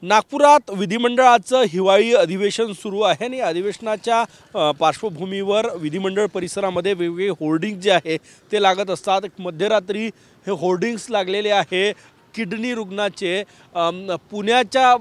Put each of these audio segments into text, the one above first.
नागपुरात विधिमंडळाचं हिवाळी अधिवेशन सुरू आहे आणि अधिवेशनाच्या पार्श्वभूमीवर विधिमंडळ परिसरामध्ये वेगवेगळे होर्डिंग जे आहे ते लागत असतात। मध्यरात्री हे होर्डिंग्स लागलेले आहे किडनी रुग्णाचे। पुण्याच्या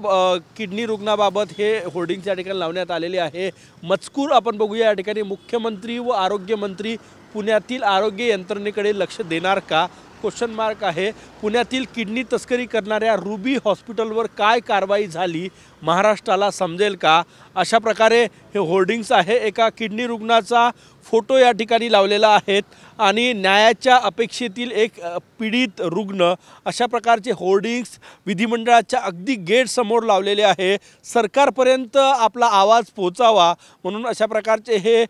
किडनी रुग्णाबाबत हे होर्डिंग्स या ठिकाणी लावण्यात आलेले आहे। मजकूर आपण बघूया। या ठिकाणी मुख्यमंत्री व आरोग्यमंत्री पुण्यातील आरोग्य यंत्रणेकडे लक्ष देणार का, क्वेश्चन मार्क आहे। पुण्यातील किडनी तस्करी करणाऱ्या रुबी हॉस्पिटलवर काय कारवाई झाली, महाराष्ट्राला समजेल का, अशा प्रकारे हे होर्डिंग्स आहे। एका किडनी रुग्णाचा फोटो या ठिकाणी लावलेला आहे आणि न्यायाच्या अपेक्षेतील एक पीडित रुग्ण, अशा प्रकारचे होर्डिंग्स विधिमंडळाच्या अगदी गेट समोर लावलेले आहे। सरकारपर्यंत आपला आवाज पोहोचावा म्हणून अशा प्रकारचे हे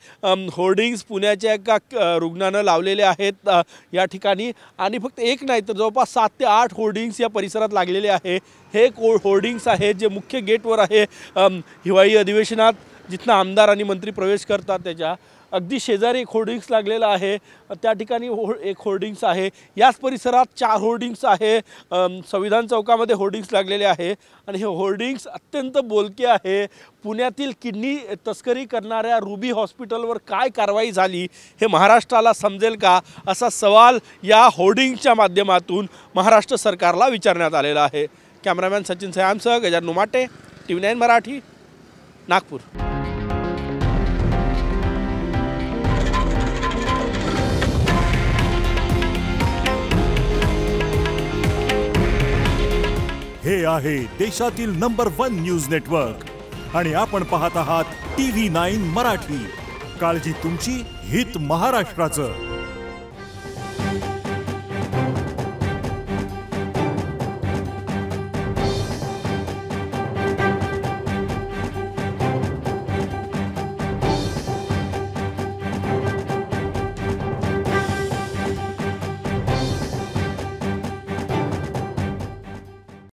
होर्डिंग्स पुण्याच्या एका रुग्णानं लावलेले आहेत या ठिकाणी। आणि फक्त एक नाही तर जवळपास 7 ते 8 होर्डिंग्स या परिसरात लागलेले आहे। हे होर्डिंग्स आहे जे मुख्य गेटवर आहे हिवाळी अधिवेशनात, जिथं आमदार आणि मंत्री प्रवेश करतात त्याच्या अगदी शेजारी एक होर्डिंग्स लागलेला आहे। त्या ठिकाणी एक होर्डिंग्स आहे। याच परिसरात 4 होर्डिंग्स आहे। संविधान चौकामध्ये होर्डिंग्स लागलेले आहे आणि हे होर्डिंग्स अत्यंत बोलके आहे। पुण्यातील किडनी तस्करी करणाऱ्या रुबी हॉस्पिटलवर काय कारवाई झाली हे महाराष्ट्राला समजेल का, असा सवाल या होर्डिंगच्या माध्यमातून महाराष्ट्र सरकारला विचारण्यात आलेला आहे। कॅमेरामॅन सचिन सयामसह गजानन उमाटे, TV9 मराठी, नागपूर। हे आहे देशातील नंबर 1 न्यूज नेटवर्क आणि आपण पाहत आहात TV9 मराठी। काळजी तुमची, हित महाराष्ट्राचं।